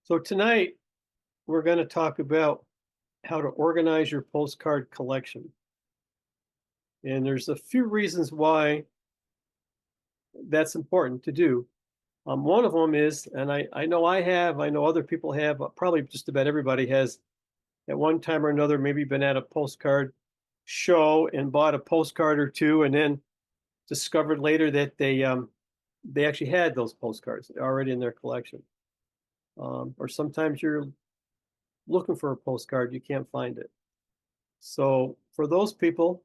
So tonight we're going to talk about how to organize your postcard collection. And there's a few reasons why that's important to do. One of them is, and I know I know other people have, probably just about everybody has at one time or another, maybe been at a postcard show and bought a postcard or two, and then discovered later that they actually had those postcards already in their collection. Or sometimes you're looking for a postcard, you can't find it. So for those people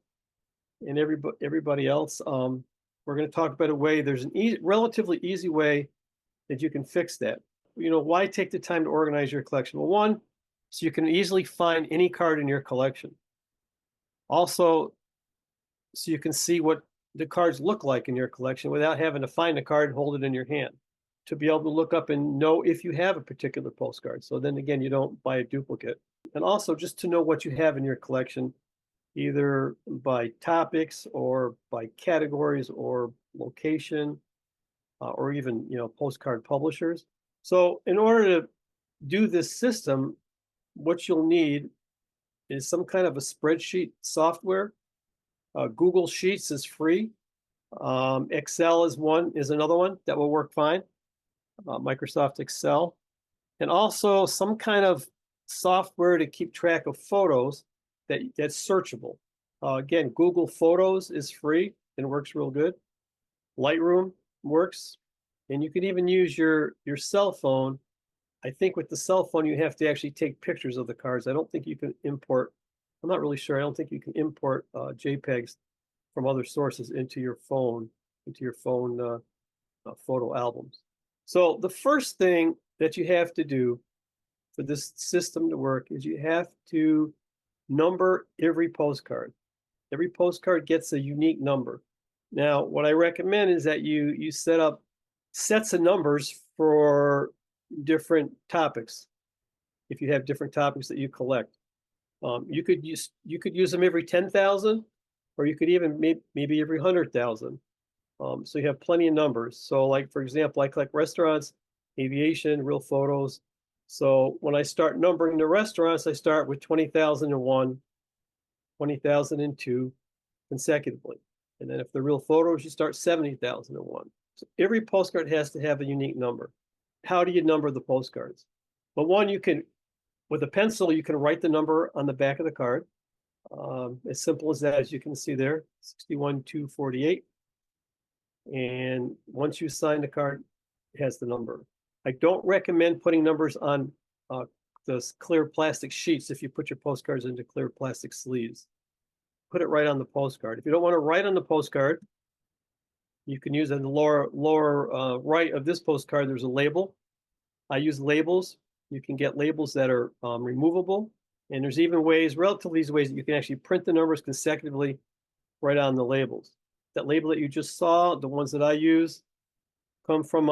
and everybody else, we're going to talk about a way. There's an relatively easy way that you can fix that. Why take the time to organize your collection? Well, one, so you can easily find any card in your collection. Also, so you can see what the cards look like in your collection without having to find a card and hold it in your hand, to be able to look up and know if you have a particular postcard. So then again, you don't buy a duplicate. And also just to know what you have in your collection, either by topics or by categories or location, or even, postcard publishers. So in order to do this system, what you'll need is some kind of a spreadsheet software. Google Sheets is free. Excel is another one that will work fine. Microsoft Excel, and also some kind of software to keep track of photos that's searchable. Again, Google Photos is free and works real good. Lightroom works, and you can even use your cell phone. I think with the cell phone, you have to actually take pictures of the cards. I don't think you can import. I'm not really sure. I don't think you can import JPEGs from other sources into your phone photo albums. So the first thing that you have to do for this system to work is you have to number every postcard. Every postcard gets a unique number. Now, what I recommend is that you set up sets of numbers for different topics. If you have different topics that you collect, you could use them every 10,000, or you could even maybe every 100,000. So you have plenty of numbers. So like, for example, I collect restaurants, aviation, real photos. So when I start numbering the restaurants, I start with 20,001, 20,002 consecutively. And then if they're real photos, you start 70,001. So every postcard has to have a unique number. How do you number the postcards? Well, one, with a pencil, you can write the number on the back of the card. As simple as that, as you can see there, 61248. And once you sign the card, it has the number. I don't recommend putting numbers on those clear plastic sheets if you put your postcards into clear plastic sleeves. Put it right on the postcard. If you don't want to write on the postcard, you can use in the lower right of this postcard, there's a label. I use labels. You can get labels that are removable. And there's even relatively easy ways that you can actually print the numbers consecutively right on the labels. That label that you just saw, the ones that I use, come from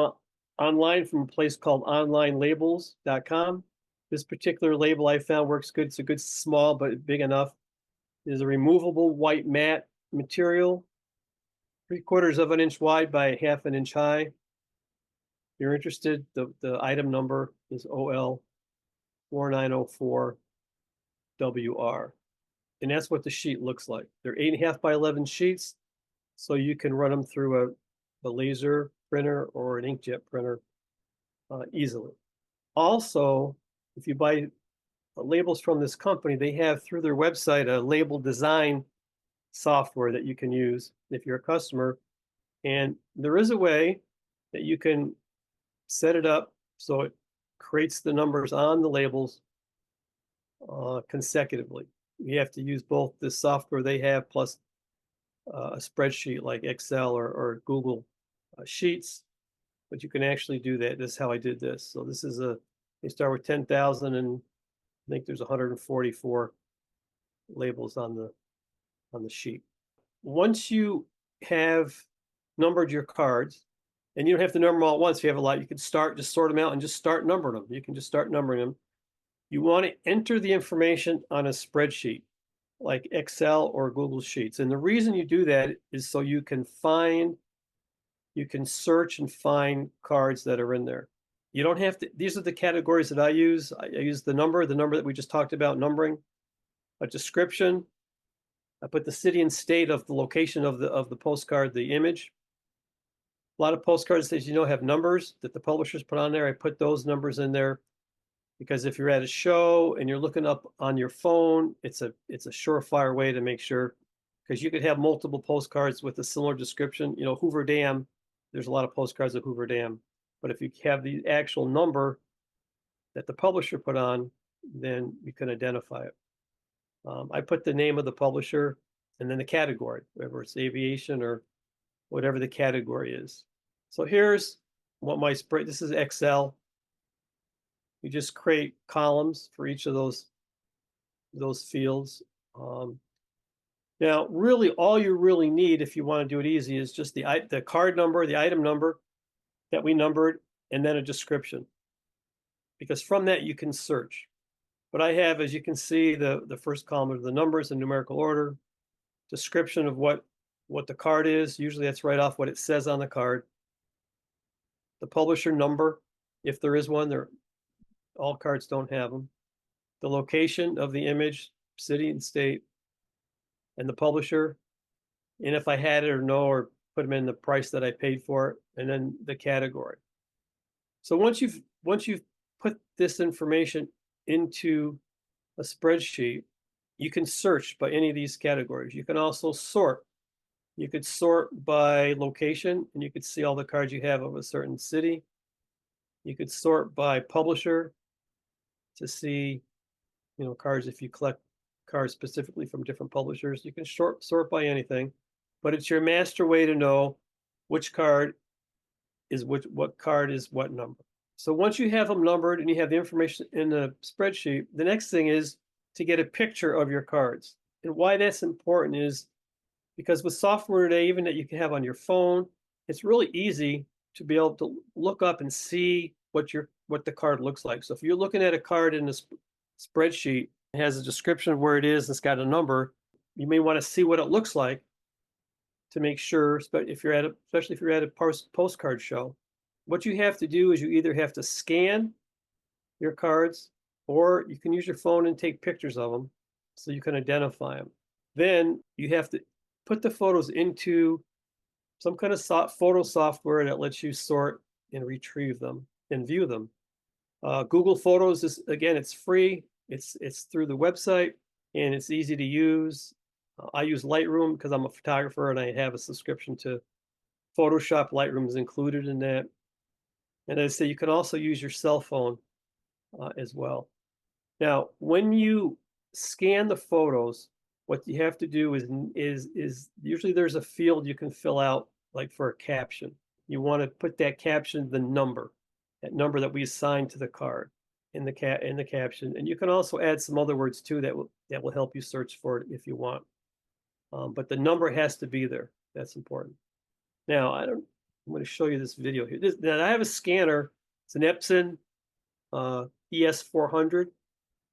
online from a place called onlinelabels.com. This particular label I found works good. It's a good small, but big enough. It is a removable white matte material, 3/4 of an inch wide by 1/2 an inch high. If you're interested, the item number is OL4904WR. And that's what the sheet looks like. They're 8.5 by 11 sheets. So you can run them through a laser printer or an inkjet printer easily. Also, if you buy labels from this company, they have through their website a label design software that you can use if you're a customer. And there is a way that you can set it up so it creates the numbers on the labels consecutively. You have to use both the software they have plus a spreadsheet like Excel or Google Sheets, but you can actually do that. This is how I did this. So this is they start with 10,000, and I think there's 144 labels on the sheet. Once you have numbered your cards, and you don't have to number them all at once. If you have a lot, you can just sort them out and just start numbering them. You can just start numbering them. You want to enter the information on a spreadsheet like Excel or Google Sheets. And the reason you do that is so you can search and find cards that are in there. You don't have to, these are the categories that I use. I use the number that we just talked about, numbering, a description. I put the city and state of the location of the postcard, the image. A lot of postcards, as you know, have numbers that the publishers put on there. I put those numbers in there because if you're at a show and you're looking up on your phone, it's a surefire way to make sure, because you could have multiple postcards with a similar description. You know, Hoover Dam, there's a lot of postcards of Hoover Dam. But if you have the actual number that the publisher put on, then you can identify it. I put the name of the publisher and then the category, whether it's aviation or whatever the category is. So here's what my spread, this is Excel. You just create columns for each of those fields. Now, really, all you really need, if you want to do it easy, is just the card number, the item number that we numbered, and then a description. Because from that, you can search. But I have, as you can see, the first column are the numbers in numerical order, description of what the card is. Usually that's right off what it says on the card. The publisher number, if there is one, all cards don't have them. The location of the image, city and state, and the publisher, and if I had it or no, or put them in the price that I paid for it, and then the category. So once you've put this information into a spreadsheet, you can search by any of these categories. You can also sort. You could sort by location, and you could see all the cards you have of a certain city. You could sort by publisher to see, you know, cards if you collect cards specifically from different publishers. You can sort by anything, but it's your master way to know which card is what card is what number. So once you have them numbered and you have the information in the spreadsheet, the next thing is to get a picture of your cards. And why that's important is because with software today, even that you can have on your phone, it's really easy to be able to look up and see what the card looks like. So if you're looking at a card in a spreadsheet, it has a description of where it is, and it's got a number, you may want to see what it looks like to make sure, especially if you're at a postcard show. What you have to do is you either have to scan your cards, or you can use your phone and take pictures of them so you can identify them. Then you have to put the photos into some kind of photo software that lets you sort and retrieve them and view them. Google Photos is, again, it's free. It's through the website, and it's easy to use. I use Lightroom because I'm a photographer and I have a subscription to Photoshop. Lightroom is included in that. And as I say, you can also use your cell phone as well. Now, when you scan the photos, what you have to do is usually there's a field you can fill out, like for a caption. You want to put that caption, that number that we assign to the card in the caption. And you can also add some other words too that will help you search for it if you want. But the number has to be there. That's important. Now, I'm going to show you this video here. Now I have a scanner. It's an Epson ES400.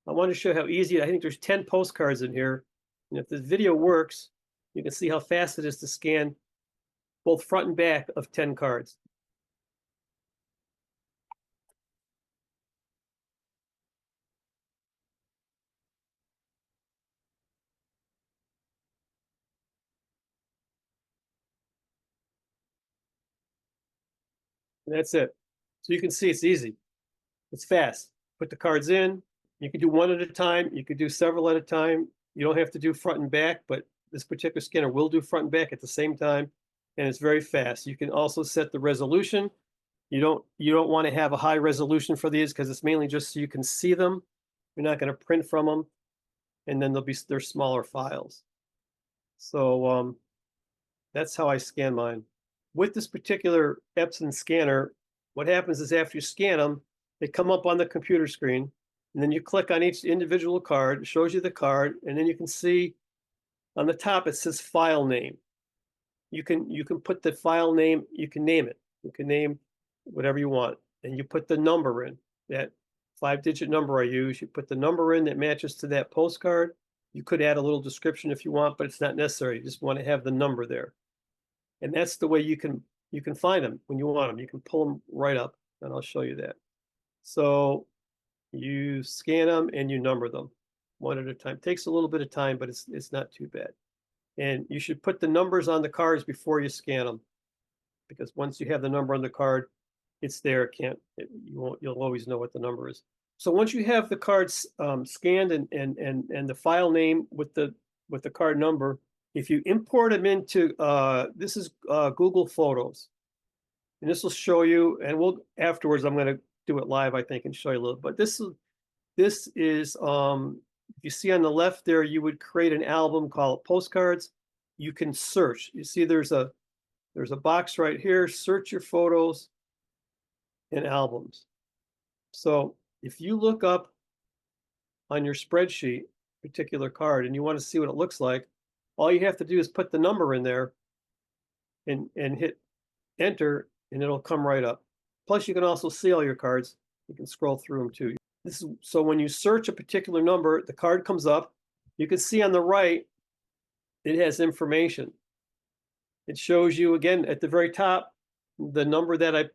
I want to show how easy. I think there's 10 postcards in here. And if this video works, you can see how fast it is to scan both front and back of 10 cards. And that's it. So you can see it's easy. It's fast. Put the cards in. You can do one at a time. You could do several at a time. You don't have to do front and back, but this particular scanner will do front and back at the same time, and it's very fast. You can also set the resolution. You don't want to have a high resolution for these because it's mainly just so you can see them. You're not going to print from them, and then they're smaller files. So that's how I scan mine. With this particular Epson scanner, what happens is after you scan them, they come up on the computer screen, and then you click on each individual card. It shows you the card, and then you can see on the top it says file name. You can put the file name. You can name it. You can name whatever you want, and you put the number in. That 5-digit number I use. You put the number in that matches to that postcard. You could add a little description if you want, but it's not necessary. You just want to have the number there, and that's the way you can find them when you want them. You can pull them right up, and I'll show you that. So you scan them and you number them one at a time. Takes a little bit of time, but it's not too bad. And you should put the numbers on the cards before you scan them, because once you have the number on the card, it's there. You'll always know what the number is. So once you have the cards scanned and the file name with the card number, if you import them into this is Google Photos, and this will show you. And we'll afterwards, I'm going to do it live, I think, and show you a little. But this is if you see on the left there, you would create an album called Postcards. You can search. You see there's a box right here. Search your photos and albums. So if you look up on your spreadsheet a particular card and you want to see what it looks like, all you have to do is put the number in there and hit enter, and it'll come right up. Plus, you can also see all your cards. You can scroll through them too. So when you search a particular number, the card comes up. You can see on the right, it has information. It shows you again at the very top the number that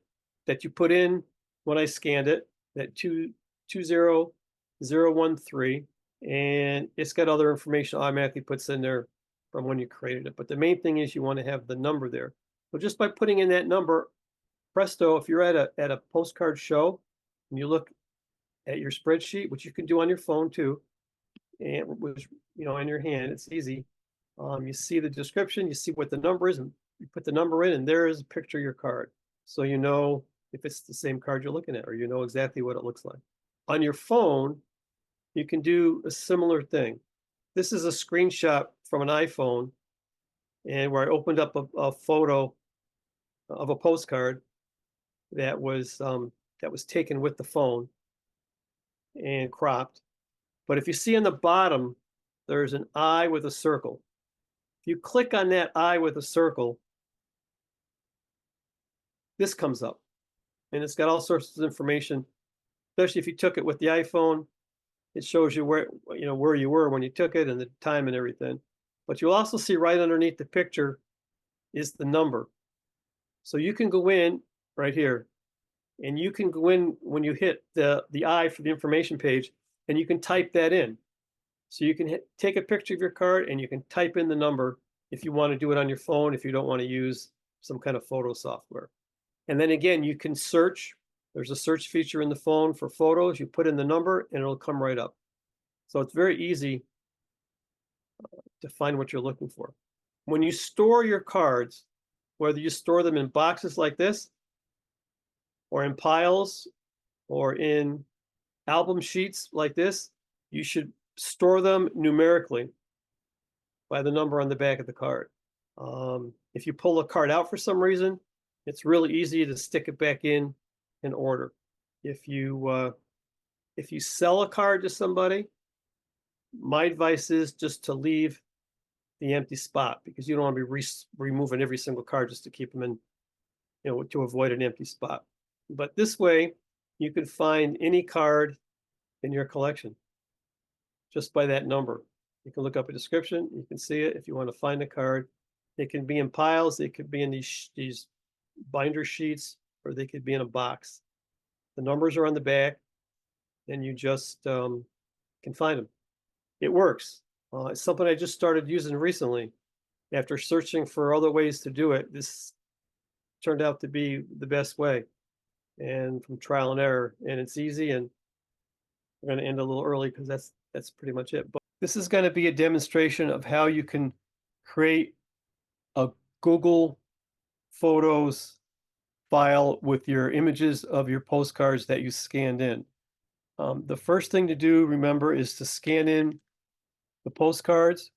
you put in when I scanned it, that 220013, and it's got other information automatically puts in there from when you created it. But the main thing is you want to have the number there. So just by putting in that number, presto, if you're at a postcard show and you look at your spreadsheet, which you can do on your phone too, and which in your hand, it's easy. You see the description, you see what the number is, and you put the number in, and there is a picture of your card. So you know if it's the same card you're looking at, or you know exactly what it looks like. On your phone, you can do a similar thing. This is a screenshot from an iPhone, and where I opened up a photo of a postcard that was taken with the phone and cropped. But if you see on the bottom, there's an eye with a circle. If you click on that eye with a circle, this comes up, and it's got all sorts of information, especially if you took it with the iPhone. It shows you where you were when you took it and the time and everything. But you'll also see right underneath the picture is the number. So you can go in right here, and you can go in when you hit the eye for the information page, and you can type that in. So you can take a picture of your card and you can type in the number if you want to do it on your phone, if you don't want to use some kind of photo software. And then again, you can search. There's a search feature in the phone for photos. You put in the number and it'll come right up. So it's very easy to find what you're looking for. When you store your cards, whether you store them in boxes like this, or in piles, or in album sheets like this, you should store them numerically by the number on the back of the card. If you pull a card out for some reason, it's really easy to stick it back in order. If you sell a card to somebody, my advice is just to leave the empty spot, because you don't want to be removing every single card just to keep them in, to avoid an empty spot. But this way, you can find any card in your collection just by that number. You can look up a description, you can see it. If you want to find a card, it can be in piles, it could be in these binder sheets, or they could be in a box. The numbers are on the back, and you just can find them. It works. It's something I just started using recently. After searching for other ways to do it, this turned out to be the best way, and from trial and error. And it's easy, and we're going to end a little early because that's pretty much it. But this is going to be a demonstration of how you can create a Google Photos file with your images of your postcards that you scanned in. The first thing to do, remember, is to scan in the postcards.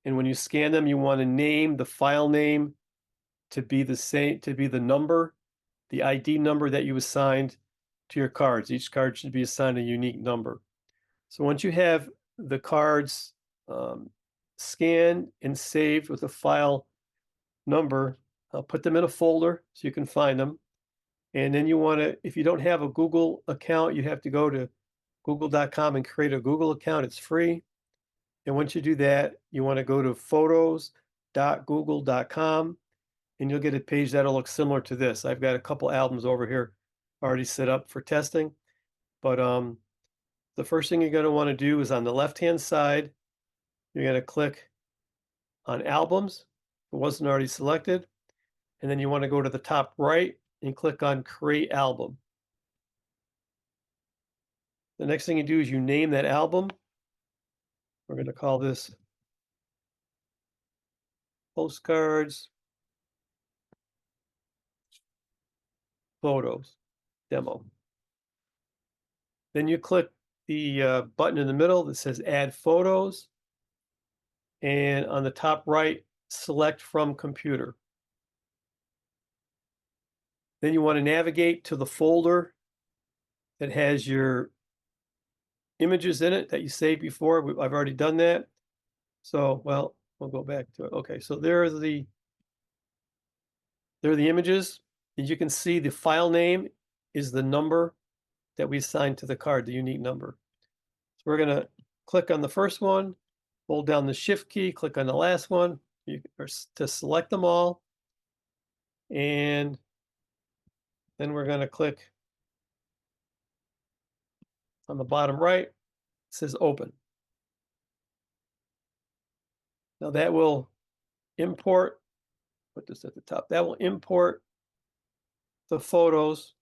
And when you scan them, you want to name the file name to be the same, to be the number, the ID number that you assigned to your cards. Each card should be assigned a unique number. So once you have the cards scanned and saved with a file number, put them in a folder so you can find them. And then you want to, if you don't have a Google account, you have to go to google.com and create a Google account. It's free. And once you do that, you want to go to photos.google.com, and you'll get a page that'll look similar to this. I've got a couple albums over here already set up for testing. But the first thing you're going to want to do is on the left-hand side, you're going to click on albums. If it wasn't already selected. And then you want to go to the top right and click on create album. The next thing you do is you name that album. We're going to call this Postcards Photos Demo. Then you click the button in the middle that says add photos. And on the top right, select from computer. Then you want to navigate to the folder that has your images in it that you saved before. I've already done that. So, well, we'll go back to it. Okay, so there are the images. As you can see, the file name is the number that we assigned to the card, the unique number. So we're going to click on the first one, hold down the shift key, click on the last one to select them all. And then we're going to click on the bottom right. It says open. Now that will import, put this at the top, that will import the photos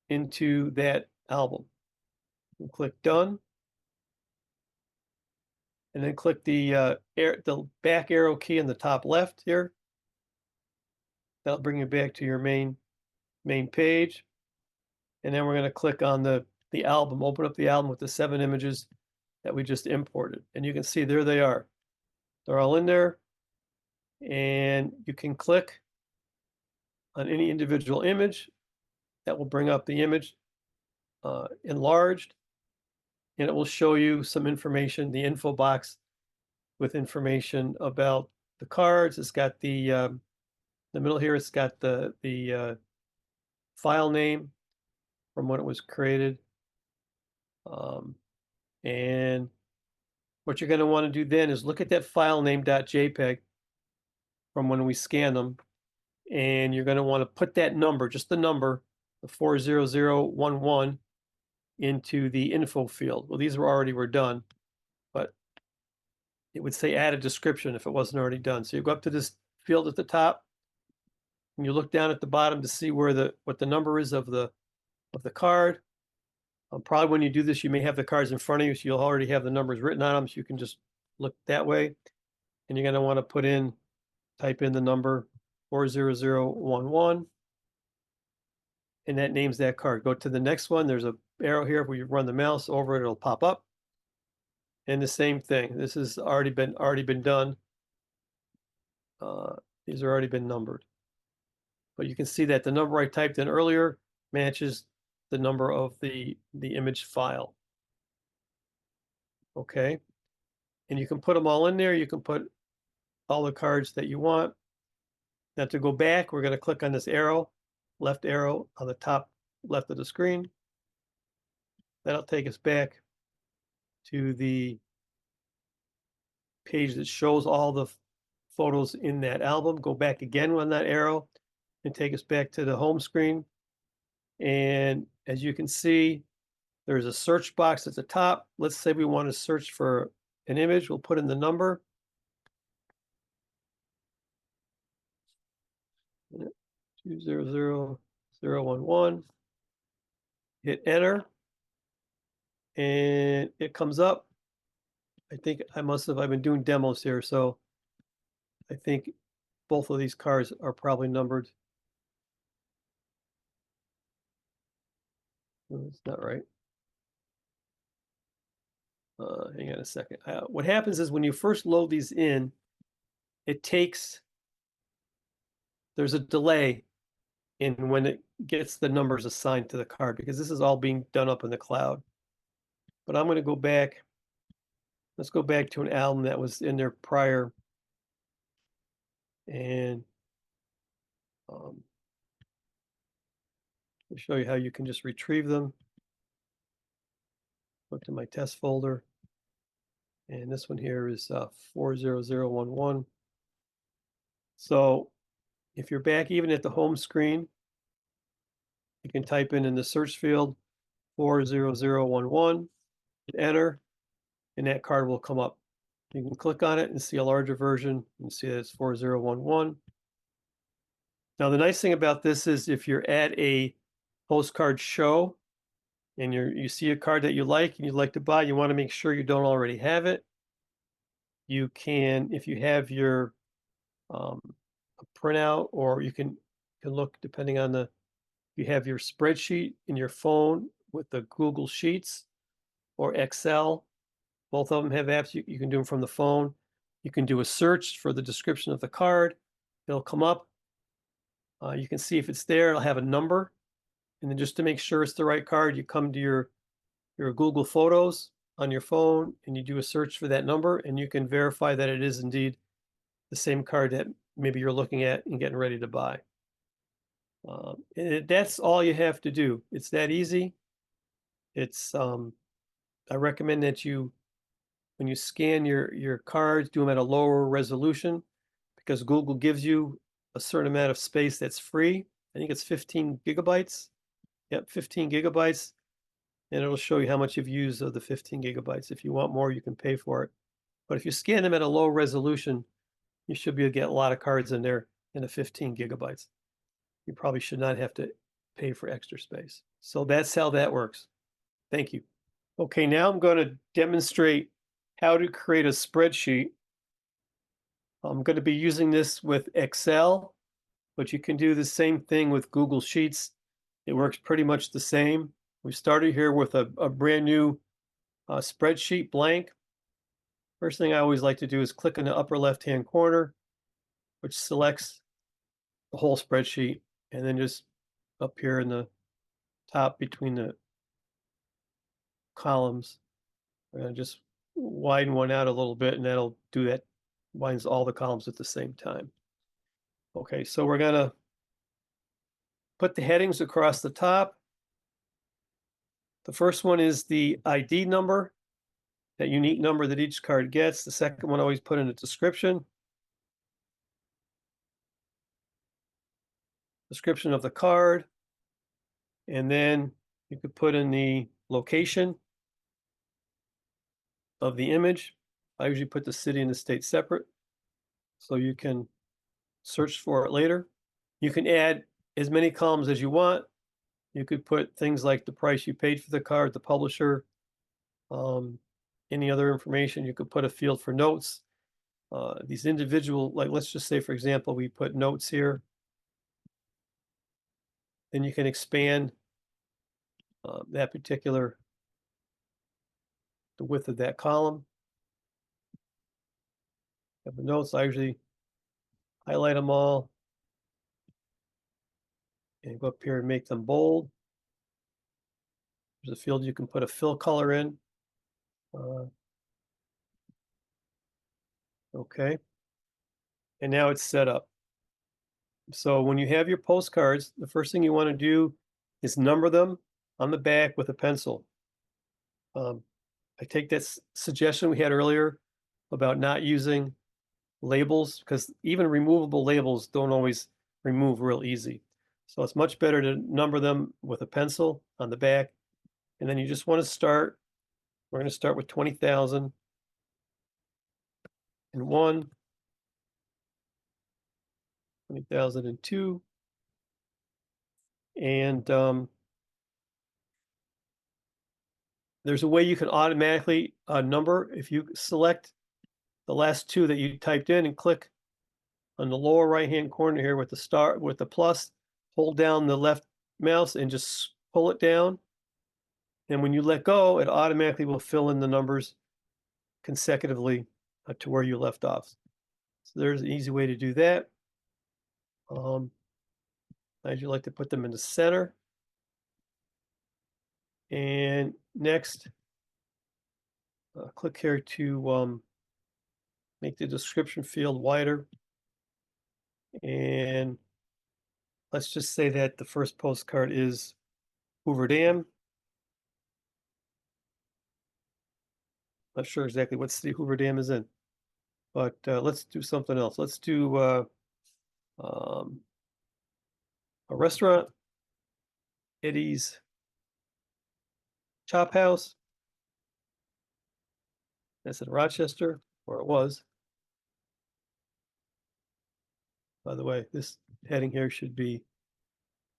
into that album. And click done. And then click the back arrow key in the top left here. That'll bring you back to your main page. And then we're going to click on the album, open up the album with the 7 images that we just imported. And you can see there they are. They're all in there. And you can click on any individual image. That will bring up the image enlarged. And it will show you some information, the info box with information about the cards. It's got the middle here, it's got the file name from when it was created. And what you're going to want to do then is look at that file name .jpg from when we scan them. And you're going to want to put that number, just the number, the 40011, into the info field. Well, these were done, but it would say add a description if it wasn't already done. So you go up to this field at the top, and you look down at the bottom to see where what the number is of the card. Probably when you do this, you may have the cards in front of you, so you'll already have the numbers written on them, so you can just look that way. And you're going to want to type in the number 40011, and that names that card. Go to the next one. There's a arrow here. If you run the mouse over it, it'll pop up. And the same thing. This has already been done. These are already been numbered. But you can see that the number I typed in earlier matches the number of the image file. Okay. And you can put them all in there. You can put all the cards that you want. Now to go back, we're going to click on this arrow, left arrow on the top left of the screen. That'll take us back to the page that shows all the photos in that album. Go back again on that arrow and take us back to the home screen. And as you can see, there's a search box at the top. Let's say we want to search for an image. We'll put in the number. 200011. Hit enter. And it comes up. I think I've been doing demos here, so I think both of these cards are probably numbered. No, it's not right. Hang on a second. What happens is when you first load these in, there's a delay in when it gets the numbers assigned to the card, because this is all being done up in the cloud. But I'm going to go back. Let's go back to an album that was in there prior. And I'll show you how you can just retrieve them. Go to my test folder. And this one here is 40011. So if you're back even at the home screen, you can type in the search field 40011, enter, and that card will come up. You can click on it and see a larger version and see that it's 4011. Now, the nice thing about this is if you're at a postcard show and you see a card that you like and you'd like to buy, you want to make sure you don't already have it. You can, if you have your a printout, or you can look depending on you have your spreadsheet in your phone with the Google Sheets or Excel. Both of them have apps. You can do them from the phone. You can do a search for the description of the card. It'll come up. You can see if it's there. It'll have a number. And then just to make sure it's the right card, you come to your Google Photos on your phone and you do a search for that number, and you can verify that it is indeed the same card that maybe you're looking at and getting ready to buy. That's all you have to do. It's that easy. It's I recommend that when you scan your cards, do them at a lower resolution, because Google gives you a certain amount of space that's free. I think it's 15 gigabytes. Yep, 15 gigabytes. And it'll show you how much you've used of the 15 gigabytes. If you want more, you can pay for it. But if you scan them at a low resolution, you should be able to get a lot of cards in there in the 15 gigabytes. You probably should not have to pay for extra space. So that's how that works. Thank you. Okay, now I'm going to demonstrate how to create a spreadsheet. I'm going to be using this with Excel, but you can do the same thing with Google Sheets. It works pretty much the same. We started here with a brand new spreadsheet, blank. First thing I always like to do is click in the upper left-hand corner, which selects the whole spreadsheet, and then just up here in the top between the columns, we're going to just widen one out a little bit, and that'll do that, widens all the columns at the same time. Okay, so we're going to put the headings across the top. The first one is the ID number, that unique number that each card gets. The second one, always put in a description of the card. And then you could put in the location of the image. I usually put the city and the state separate, so you can search for it later. You can add as many columns as you want. You could put things like the price you paid for the card, the publisher, any other information. You could put a field for notes. These individual, like let's just say, for example, we put notes here. Then you can expand that particular, the width of that column. Have the notes. I usually highlight them all and go up here and make them bold. There's a field you can put a fill color in. Okay. And now it's set up. So when you have your postcards, the first thing you want to do is number them on the back with a pencil. I take that suggestion we had earlier about not using labels, because even removable labels don't always remove real easy. So it's much better to number them with a pencil on the back. And then you just want to start. We're going to start with 20,000 and 1, 20,002, and there's a way you can automatically number. If you select the last two that you typed in and click on the lower right-hand corner here with the star, with the plus, hold down the left mouse and just pull it down. And when you let go, it automatically will fill in the numbers consecutively to where you left off. So there's an easy way to do that. I usually like to put them in the center. And next, click here to make the description field wider. And let's just say that the first postcard is Hoover Dam. Not sure exactly what city Hoover Dam is in, but let's do something else. Let's do a restaurant, Eddie's Chop House. That's in Rochester, or it was. By the way, this heading here should be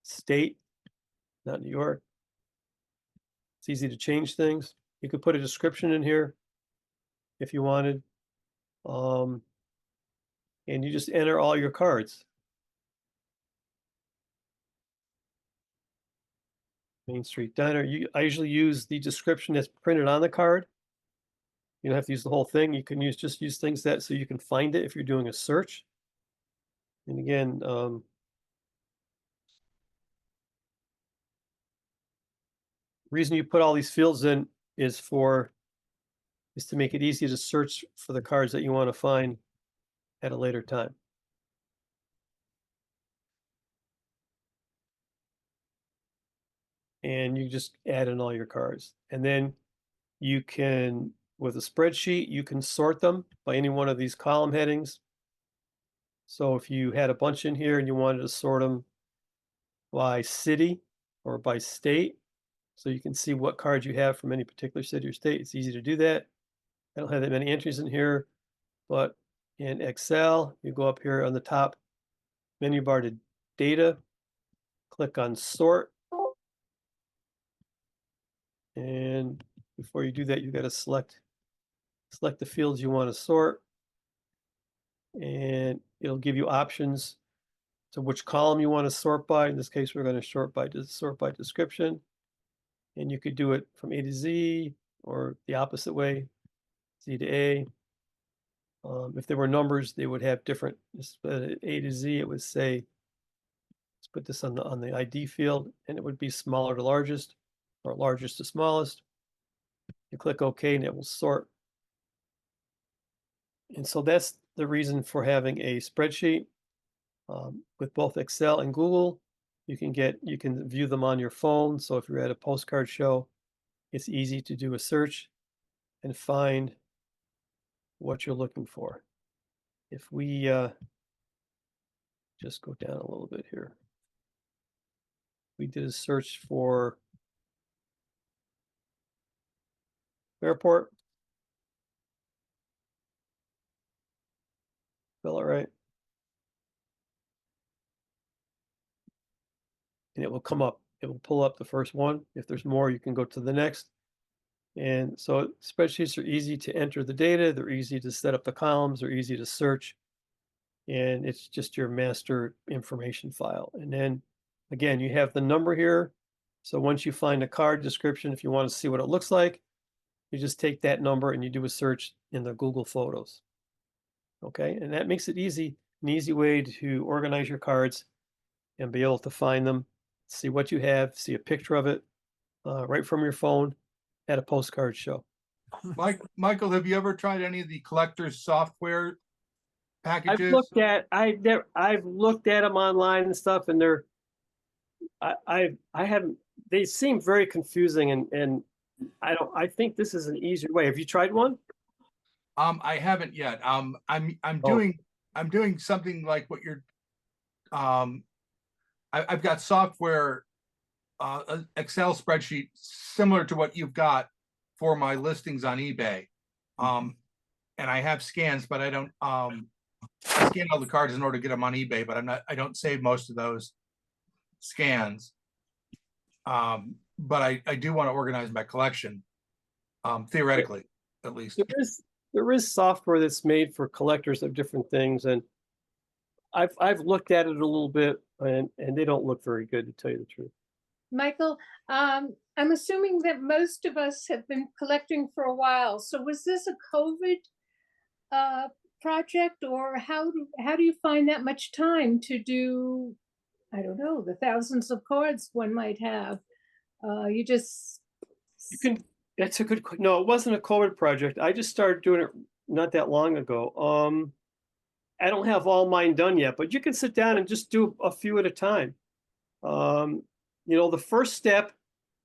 state, not New York. It's easy to change things. You could put a description in here if you wanted. And you just enter all your cards. Main Street Diner. I usually use the description that's printed on the card. You don't have to use the whole thing. You can just use things that so you can find it if you're doing a search. And again, reason you put all these fields in is to make it easy to search for the cards that you want to find at a later time. And you just add in all your cards. And then you can, with a spreadsheet, you can sort them by any one of these column headings. So if you had a bunch in here and you wanted to sort them by city or by state, so you can see what cards you have from any particular city or state, it's easy to do that. I don't have that many entries in here, but in Excel, you go up here on the top menu bar to data, click on sort. And before you do that, you've got to select the fields you want to sort. And it'll give you options to which column you want to sort by. In this case, we're going to sort by description. And you could do it from A to Z or the opposite way, Z to A. If there were numbers, they would have different. A to Z, it would say, let's put this on the ID field, and it would be smaller to largest or largest to smallest. You click OK, and it will sort. And so that's the reason for having a spreadsheet. With both Excel and Google, you can view them on your phone. So if you're at a postcard show, it's easy to do a search and find what you're looking for. If we just go down a little bit here, we did a search for airport. Spell it right. And it will come up. It will pull up the first one. If there's more, you can go to the next. And so spreadsheets are easy to enter the data. They're easy to set up the columns. They're easy to search. And it's just your master information file. And then again, you have the number here. So once you find a card description, if you want to see what it looks like, you just take that number and you do a search in the Google Photos. Okay, and that makes it easy, an easy way to organize your cards and be able to find them, see what you have, see a picture of it right from your phone at a postcard show. Michael, have you ever tried any of the collector's software packages? I've looked at them online and stuff, and I haven't. They seem very confusing, and I think this is an easier way. Have you tried one? I haven't yet. I'm doing something like what you're. I've got software, Excel spreadsheet similar to what you've got for my listings on eBay, and I have scans, but I don't. I scan all the cards in order to get them on eBay, but I don't save most of those scans. But I do want to organize my collection, theoretically, at least. There is software that's made for collectors of different things, and I've looked at it a little bit, and they don't look very good, to tell you the truth. Michael, I'm assuming that most of us have been collecting for a while. So was this a COVID project, or how do you find that much time to do, I don't know, the thousands of cards one might have? That's a good question. No, it wasn't a COVID project. I just started doing it not that long ago. I don't have all mine done yet, but you can sit down and just do a few at a time. The first step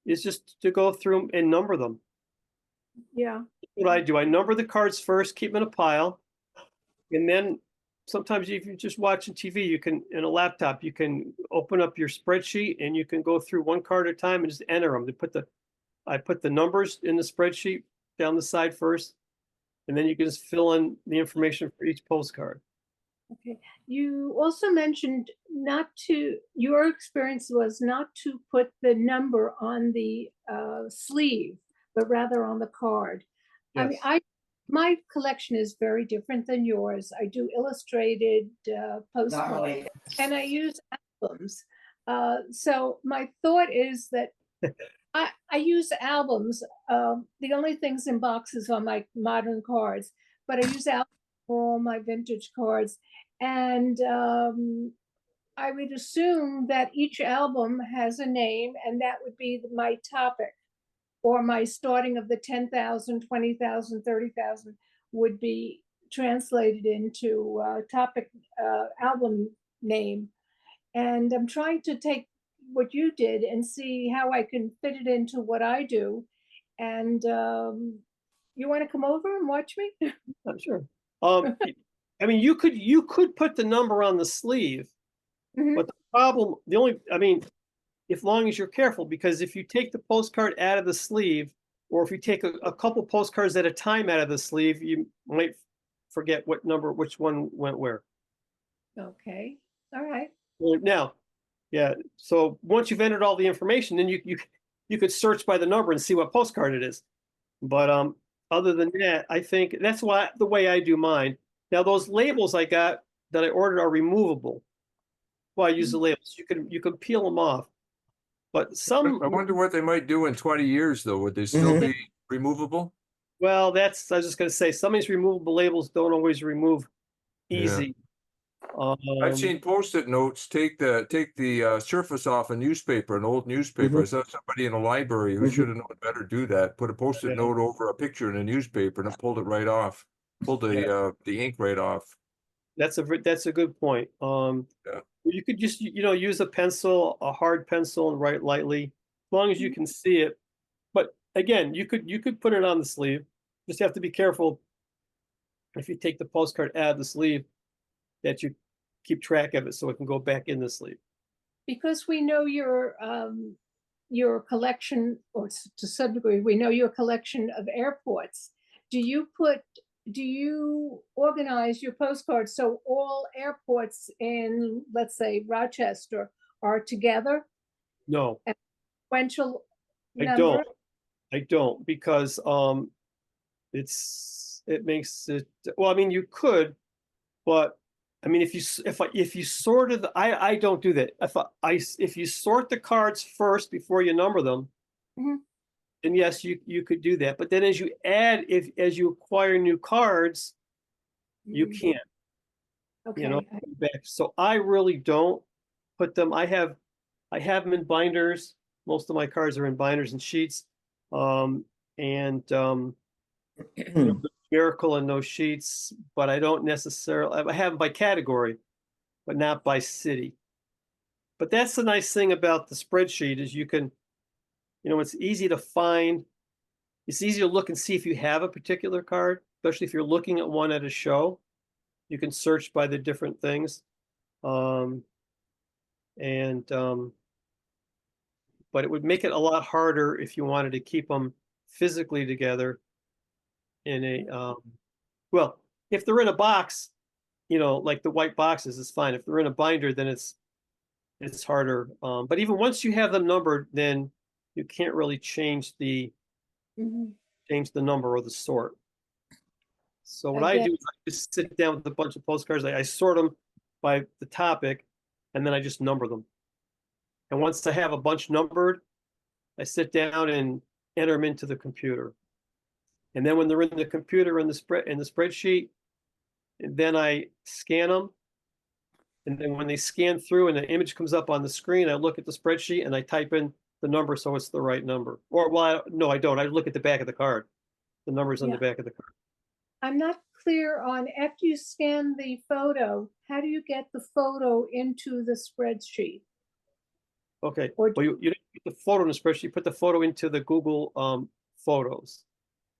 is just to go through them and number them. Yeah. What I do, I number the cards first, keep them in a pile, and then sometimes if you're just watching TV, you can, in a laptop, you can open up your spreadsheet and you can go through one card at a time and just enter them. To put I put the numbers in the spreadsheet down the side first, and then you can just fill in the information for each postcard. Okay. You also mentioned your experience was not to put the number on the sleeve, but rather on the card. I mean, Yes. my collection is very different than yours. I do illustrated postcards, and I use albums. So my thought is that I use albums. The only things in boxes are my modern cards, but I use albums for all my vintage cards. And I would assume that each album has a name, and that would be my topic, or my starting of the 10,000, 20,000, 30,000 would be translated into topic album name. And I'm trying to take what you did and see how I can fit it into what I do. And you want to come over and watch me? I'm sure. I mean, you could put the number on the sleeve, Mhm. but I mean, as long as you're careful, because if you take the postcard out of the sleeve, or if you take a couple postcards at a time out of the sleeve, you might forget which one went where. Okay, all right. Well, now, yeah. So once you've entered all the information, then you could search by the number and see what postcard it is. But other than that, I think that's the way I do mine. Now those labels I got that I ordered are removable. Well, I use the labels. You can peel them off. But I wonder what they might do in 20 years, though. Would they still be removable? well, I was just going to say, some of these removable labels don't always remove easy. I've seen Post-it notes take the surface off a newspaper, an old newspaper. I saw somebody in a library who should have known better do that. Put a Post-it note over a picture in a newspaper and it pulled it right off. Pulled the ink right off. That's a good point. You could just use a pencil, a hard pencil, and write lightly, as long as you can see it. But again, you could put it on the sleeve. Just have to be careful if you take the postcard out of the sleeve that you keep track of it so it can go back in the sleeve. Because we know your collection, or to some degree, we know your collection of airports. Do you organize your postcards so all airports in, let's say, Rochester are together? No, Sequential I number? don't, because it makes it, well, I mean, you could, but I mean, if you sorted I don't do that. If you sort the cards first before you number them, then yes, you could do that. But then as you acquire new cards, you can't. Okay. Back. So I really don't put them. I have them in binders. Most of my cards are in binders and sheets. Miracle in those sheets, but I don't necessarily. I have them by category, but not by city. But that's the nice thing about the spreadsheet is you can, it's easy to find. It's easy to look and see if you have a particular card, especially if you're looking at one at a show. You can search by the different things. But it would make it a lot harder if you wanted to keep them physically together in a, well, if they're in a box, like the white boxes, it's fine. If they're in a binder, then it's harder. But even once you have them numbered, then you can't really change the number or the sort. So what I do is I just sit down with a bunch of postcards. I sort them by the topic, and then I just number them. And once I have a bunch numbered, I sit down and enter them into the computer. And then when they're in the computer in the spreadsheet, then I scan them. And then when they scan through and the image comes up on the screen, I look at the spreadsheet and I type in the number so it's the right number. Or, well, no, I don't. I look at the back of the card. The number's on the back of the card. I'm not clear on, after you scan the photo, how do you get the photo into the spreadsheet? Okay. Or well, you don't put the photo in the spreadsheet. You put the photo into the Google Photos.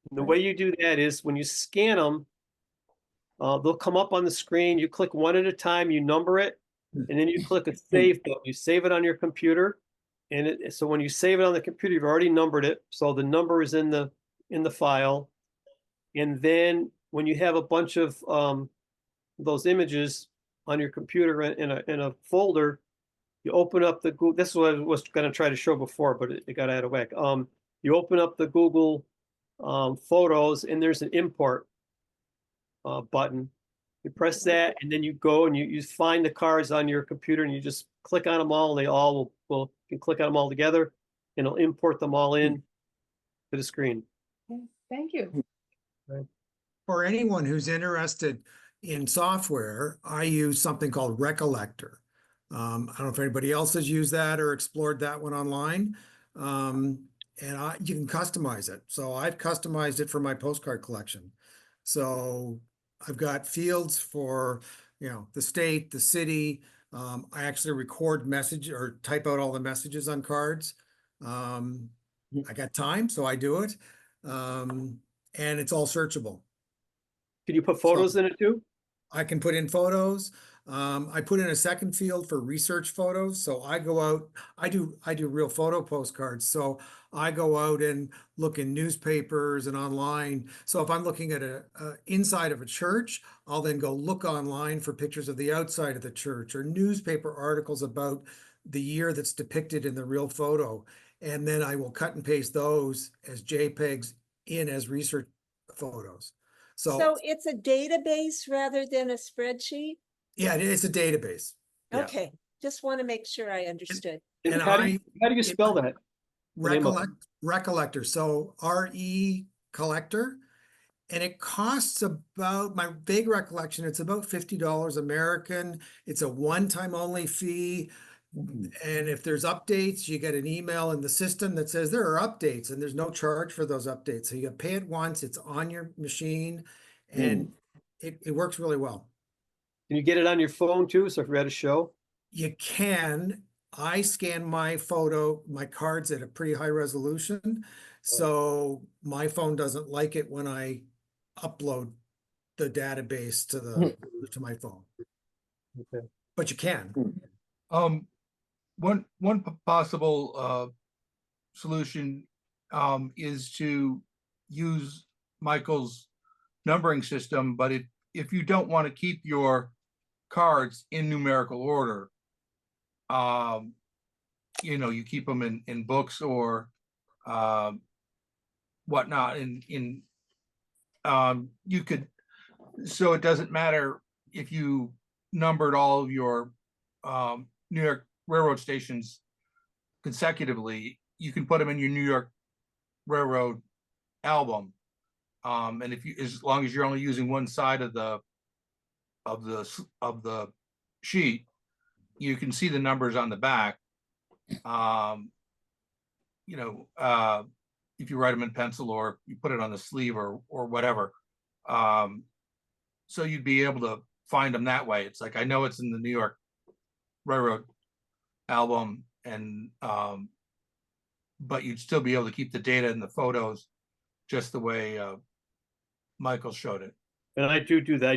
And the way you do that is when you scan them, they'll come up on the screen. You click one at a time, you number it, and then you click a save button. You save it on your computer, so when you save it on the computer, you've already numbered it. So the number is in the file. And then when you have a bunch of those images on your computer in a folder, you open up the Google. This is what I was going to try to show before, but it got out of whack. You open up the Google Photos, and there's an import button. You press that, and then you go and you find the cards on your computer, and you just click on them all. They all will you can click on them all together, and it'll import them all in to the screen. Okay, thank you. For anyone who's interested in software, I use something called Recollector. I don't know if anybody else has used that or explored that one online. And you can customize it. So I've customized it for my postcard collection. So I've got fields for, the state, the city. I actually record message or type out all the messages on cards. I got time, so I do it. And it's all searchable. Can you put photos in it too? I can put in photos. I put in a second field for research photos. So I go out, I do real photo postcards. So I go out and look in newspapers and online. So if I'm looking at a inside of a church, I'll then go look online for pictures of the outside of the church or newspaper articles about the year that's depicted in the real photo. And then I will cut and paste those as JPEGs in as research photos. So it's a database rather than a spreadsheet? Yeah, it's a database. Yeah. Okay, just want to make sure I understood. And how do you spell that? Recollector. So RE collector. And it costs about, my vague recollection, it's about $50 American. It's a one-time only fee. And if there's updates, you get an email in the system that says there are updates, and there's no charge for those updates. So you pay it once, it's on your machine, and it works really well. Can you get it on your phone too? So if you're at a show? You can. I scan my cards at a pretty high resolution. So my phone doesn't like it when I upload the database to my phone. Okay. But you can. One possible solution is to use Michael's numbering system, but if you don't want to keep your cards in numerical order, you keep them in books or whatnot. You could, so it doesn't matter if you numbered all of your New York Railroad stations consecutively, you can put them in your New York Railroad album. And as long as you're only using one side of the sheet, you can see the numbers on the back. If you write them in pencil or you put it on the sleeve or whatever. So you'd be able to find them that way. It's like, I know it's in the New York Railroad album, and but you'd still be able to keep the data in the photos just the way Michael showed it. And I do that. I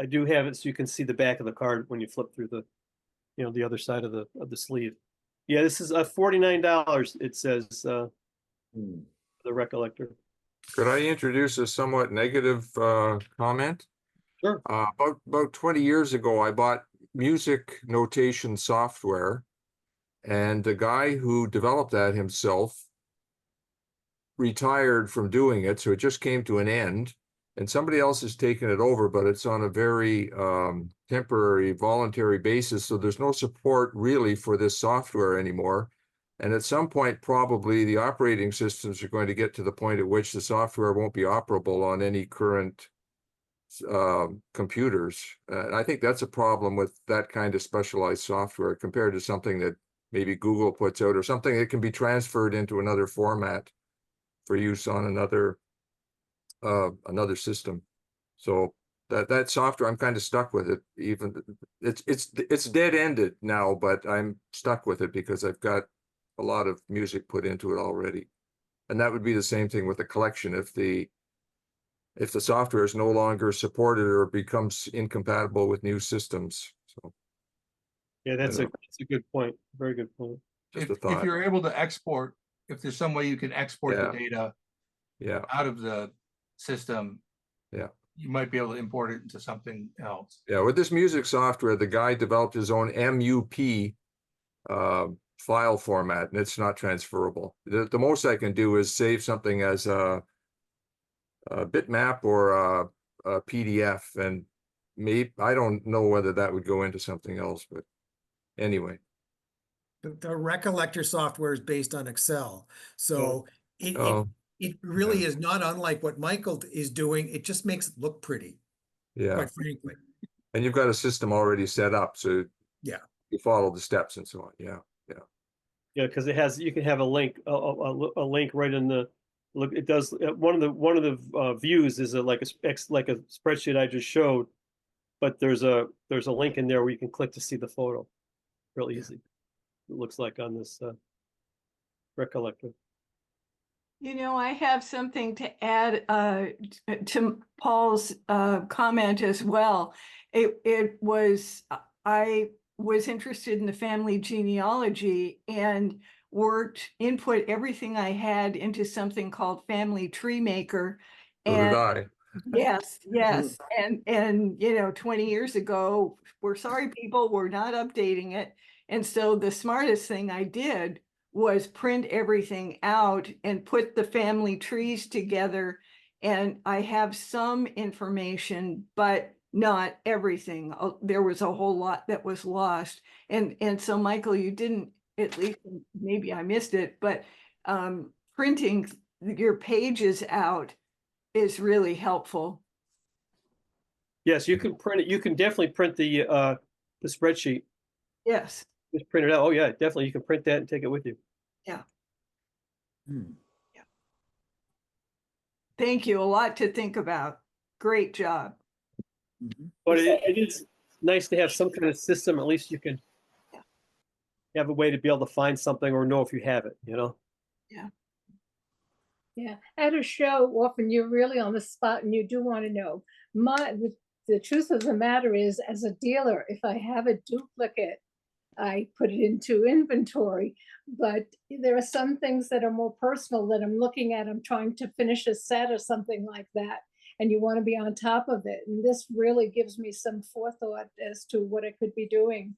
do have it so you can see the back of the card when you flip through the other side of the sleeve. Yeah, this is $49. It says the Recollector. Could I introduce a somewhat negative comment? Sure. About 20 years ago, I bought music notation software, and the guy who developed that himself retired from doing it, so it just came to an end, and somebody else has taken it over, but it's on a very temporary, voluntary basis, so there's no support really for this software anymore. And at some point, probably the operating systems are going to get to the point at which the software won't be operable on any current computers. And I think that's a problem with that kind of specialized software compared to something that maybe Google puts out, or something that can be transferred into another format for use on another system. So that software, I'm kind of stuck with it. Even it's dead-ended now, but I'm stuck with it because I've got a lot of music put into it already. And that would be the same thing with the collection. If the software is no longer supported or becomes incompatible with new systems. So Yeah, that's a good point. Very good point. Just a If thought. you're able to export, if there's some way you can export the Yeah. data Yeah, out of the system. Yeah. You might be able to import it into something else. yeah. With this music software, the guy developed his own MUP file format, and it's not transferable. The most I can do is save something as a bitmap or a PDF, and maybe I don't know whether that would go into something else, but anyway. The Recollector software is based on Excel. So it, Oh, it really yeah. is not unlike what Michael is doing. It just makes it look pretty, Yeah, quite frankly. and you've got a system already set up, so Yeah. you follow the steps and so on. Yeah, Yeah, because it has, you can have a link, a link right in the, look, it does, one of the views is like like a spreadsheet I just showed, but there's a link in there where you can click to see the photo. Really Yeah. easy. It looks like on this Recollector. You know, I have something to add to Paul's comment as well. It was, I was interested in the family genealogy and input everything I had into something called Family Tree Maker. so did And I. yes, yes. And you know, 20 years ago, we're sorry people, we're not updating it. And so the smartest thing I did was print everything out and put the family trees together. And I have some information, but not everything. There was a whole lot that was lost. And so Michael, you didn't, at least maybe I missed it, but printing your pages out is really helpful. Yes, you can print it. You can definitely print the spreadsheet. Yes. Just print it out. Oh yeah, definitely. You can print that and take it with you. Yeah. Hmm. Yeah. Thank you. A lot to think about. Great job. Mhm. But it is nice to have some kind of system. At least you can have a way to be able to find something or know if you have it, you know? Yeah, at a show, often you're really on the spot and you do want to know. The truth of the matter is, as a dealer, if I have a duplicate, I put it into inventory. But there are some things that are more personal that I'm looking at. I'm trying to finish a set or something like that, and you want to be on top of it. And this really gives me some forethought as to what I could be doing.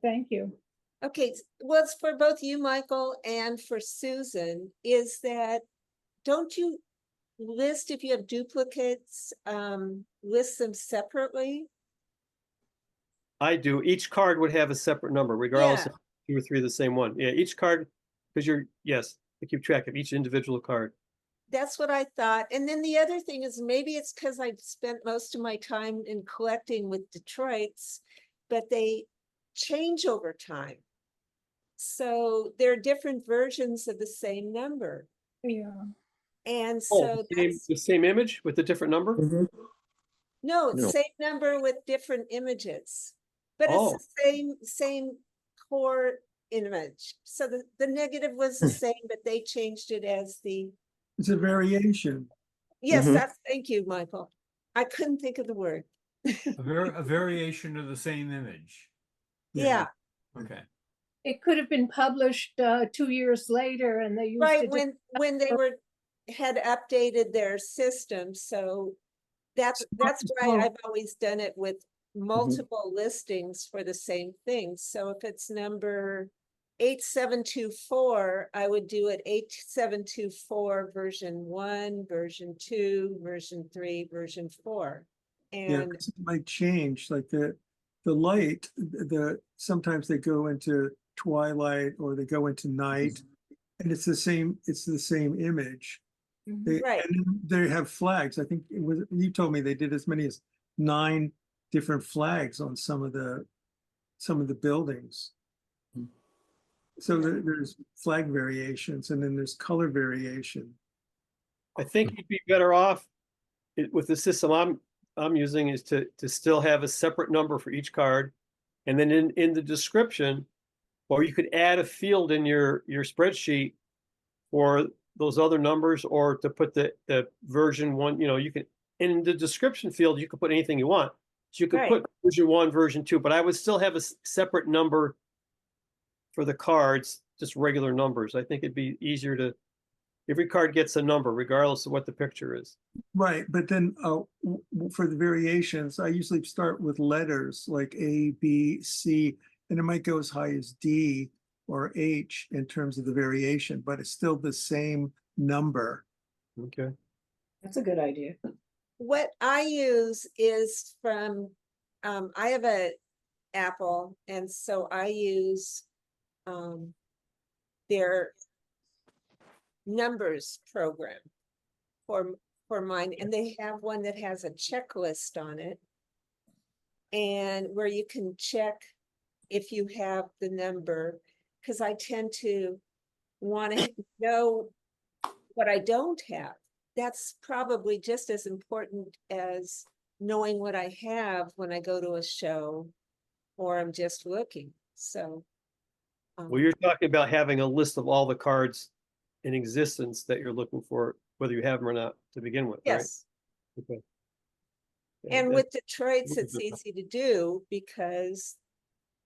Thank you. Okay, well, it's for both you, Michael, and for Susan, is that, don't you list, if you have duplicates, list them separately? I do. Each card would have a separate number, regardless Yeah. of 2 or 3 of the same one. Yeah, each card, because yes, to keep track of each individual card. That's what I thought. And then the other thing is, maybe it's because I've spent most of my time in collecting with Detroit's, but they change over time. So there are different versions of the same number. Yeah. And Oh, so the same image with a different number? no, No. same number with different images. But Oh. it's the same core image. So the negative was the same, but they changed it as the, It's a variation. yes, Mhm. that's, thank you, Michael. I couldn't think of the word. A variation of the same image. Yeah, Okay. It could have been published 2 years later and they used right, it. when they had updated their system, so that's why I've always done it with multiple listings for the same thing. So if it's number 8724, I would do it 8724 version 1, version 2, version 3, version 4. Yeah, And 'cause it might change, like the light, sometimes they go into twilight or they go into night, and it's the same image. Right. And they have flags. I think you told me they did as many as 9 different flags on some of the buildings. So there's flag variations, and then there's color variation. I think you'd be better off with the system I'm using is to still have a separate number for each card. And then in the description, or you could add a field in your spreadsheet for those other numbers, or to put the version 1, you can, in the description field, you could put anything you want. So you could Right. put version 1, version 2, but I would still have a separate number for the cards, just regular numbers. I think it'd be easier to, every card gets a number regardless of what the picture is. Right, but then for the variations, I usually start with letters like A, B, C, and it might go as high as D or H in terms of the variation, but it's still the same number. Okay. That's a good idea. What I use is from, I have a Apple, and so I use their numbers program for mine, and they have one that has a checklist on it, and where you can check if you have the number, because I tend to want to know what I don't have. That's probably just as important as knowing what I have when I go to a show or I'm just looking. So Well, you're talking about having a list of all the cards in existence that you're looking for, whether you have them or not to begin with, right? yes. Okay. Yeah, And that- with Detroit's, would be it's good. easy to do because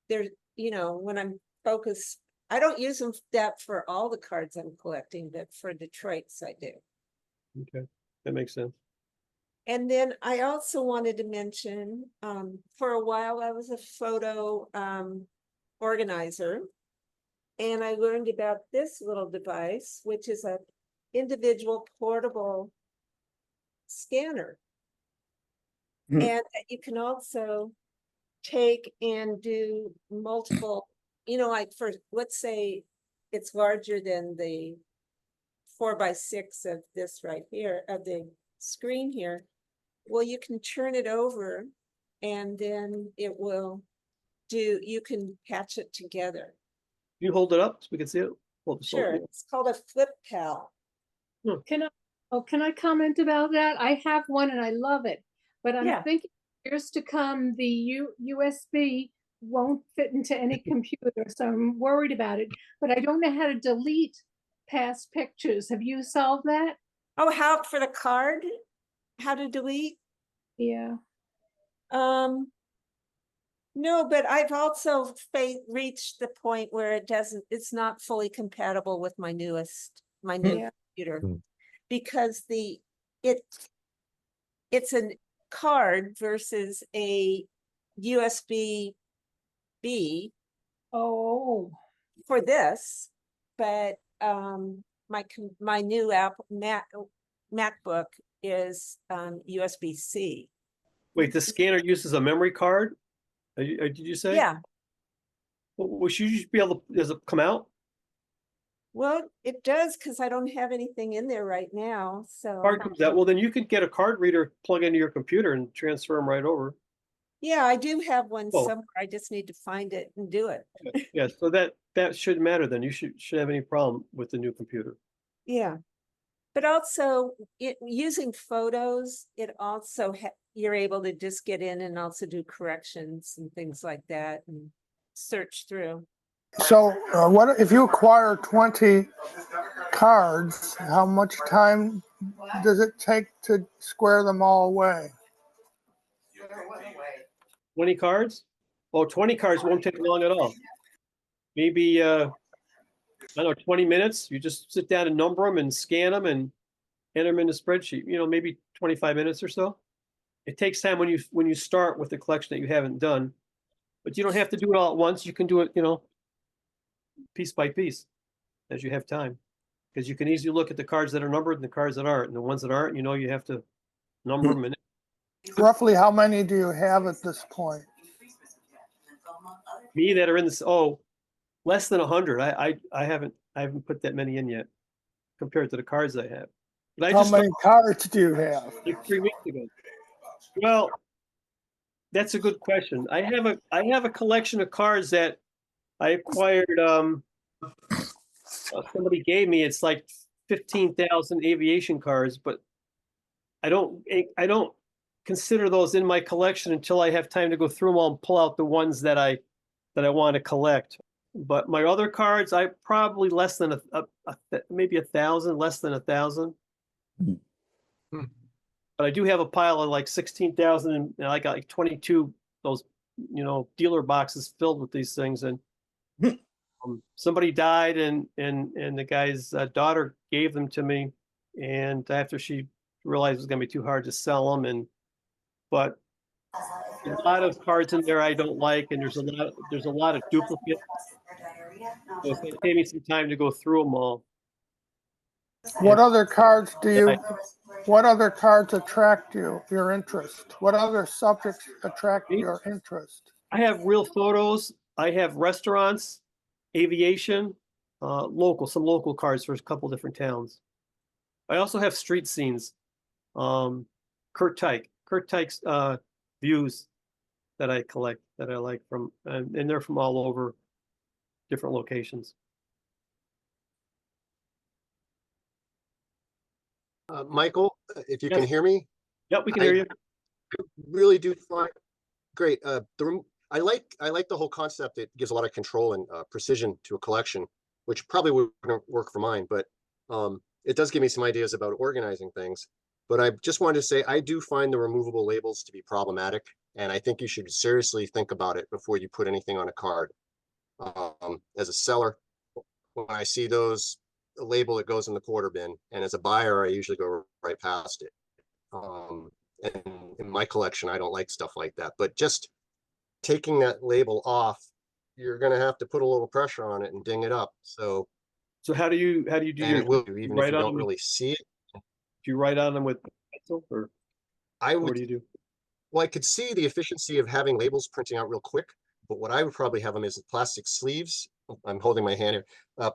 there, you know, when I'm focused, I don't use them that for all the cards I'm collecting, but for Detroit's I do. Okay, that makes sense. And then I also wanted to mention, for a while I was a photo organizer. And I learned about this little device, which is a individual portable scanner. Hmm. And that you can also take and do multiple, you know, like for, let's say it's larger than the 4x6 of this right here, of the screen here. Well, you can turn it over and then it will do, you can patch it together. You hold it up so we can see it? Hold this Sure, up. it's called a flip pal. Can I comment about that? I have one and I love it, but I'm Yeah. thinking years to come, the USB won't fit into any computer, so I'm worried about it. But I don't know how to delete past pictures. Have you solved that? Oh, how for the card? How to delete? Yeah. No, but I've also reached the point where it's not fully compatible with my new Yeah. computer. Hmm. Because it's a card versus a USB B Oh, for this, but my new MacBook is USB-C. Wait, the scanner uses a memory card? Did you say? Yeah, Well, should you be able to, does it come out? well, it does because I don't have anything in there right now, so. Card comes out. Well, then you could get a card reader, plug into your computer and transfer them right over. Yeah, I do have one Oh. somewhere. I just need to find it and do it. Yeah, so that shouldn't matter then. You should have any problem with the new computer. Yeah. But also using photos, it also you're able to just get in and also do corrections and things like that and search through. So what if you acquire 20 cards, how much time does it take to square them all away? 20 cards? Oh, 20 cards won't take long at all. Maybe, I don't know, 20 minutes. You just sit down and number them and scan them and enter them in the spreadsheet, you know, maybe 25 minutes or so. It takes time when you start with the collection that you haven't done, but you don't have to do it all at once. You can do it, you know, piece by piece as you have time, because you can easily look at the cards that are numbered and the cards that aren't, and the ones that aren't, you know, you have to number them. And Roughly how many do you have at this point? me that are in this, less than 100. I haven't put that many in yet compared to the cards I have. But I How just many cards do you have? like 3 weeks ago. Well, that's a good question. I have a collection of cards that I acquired. Somebody gave me. It's like 15,000 aviation cards, but I don't consider those in my collection until I have time to go through them all and pull out the ones that I want to collect. But my other cards, I probably less than maybe 1,000, less than 1,000. But I do have a pile of like 16,000, and I got like 22 those, you know, dealer boxes filled with these things. And Somebody died and the guy's daughter gave them to me. And after she realized it was gonna be too hard to sell them, but a lot of cards in there I don't like, and there's a lot of duplicates. So it's gonna take me some time to go through them all. What other cards what other cards attract your interest? What other subjects attract your interest? I have real photos. I have restaurants, aviation, some local cards for a couple different towns. I also have street scenes. Kurt Tyke's views that I collect, that I like from, and they're from all over different locations. Michael, if you Yes. can hear me, Yep, we can hear you. really do find great. I like the whole concept. It gives a lot of control and precision to a collection, which probably wouldn't work for mine, but it does give me some ideas about organizing things. But I just wanted to say, I do find the removable labels to be problematic, and I think you should seriously think about it before you put anything on a card. As a seller, when I see those, a label that goes in the quarter bin, and as a buyer, I usually go right past it. And in my collection, I don't like stuff like that, but just taking that label off, you're going to have to put a little pressure on it and ding it up. So how do you do and your, it will, even if you don't really see it. do you write on them with pencil, or I what would, do you do? well, I could see the efficiency of having labels printing out real quick, but what I would probably have them is plastic sleeves. I'm holding my hand here,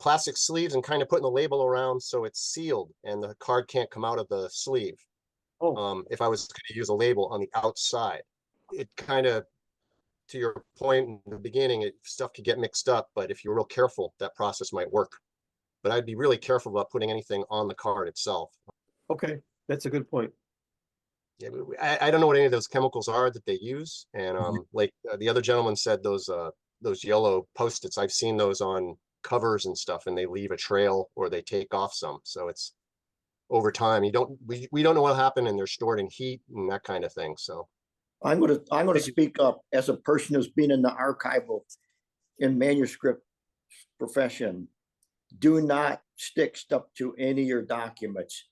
plastic sleeves, and kind of putting the label around so it's sealed and the card can't come out of the sleeve. If I was going to use a label on the outside, it kind of, to your point in the beginning, stuff could get mixed up, but if you're real careful, that process might work. But I'd be really careful about putting anything on the card itself. Okay, that's a good point. Yeah, I don't know what any of those chemicals are that they use, and like the other gentleman said, those yellow Post-its, I've seen those on covers and stuff, and they leave a trail or they take off some. So it's over time. We don't know what happened, and they're stored in heat and that kind of thing. So I'm gonna speak up as a person who's been in the archival and manuscript profession. Do not stick stuff to any of your documents.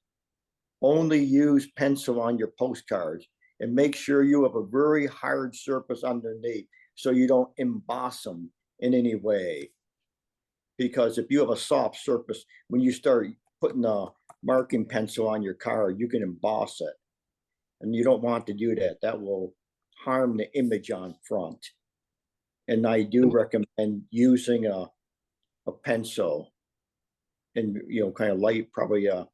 Only use pencil on your postcards, and make sure you have a very hard surface underneath so you don't emboss them in any way. Because if you have a soft surface, when you start putting a marking pencil on your card, you can emboss it. And you don't want to do that. That will harm the image on front. And I do recommend using a pencil, and kind of light, probably a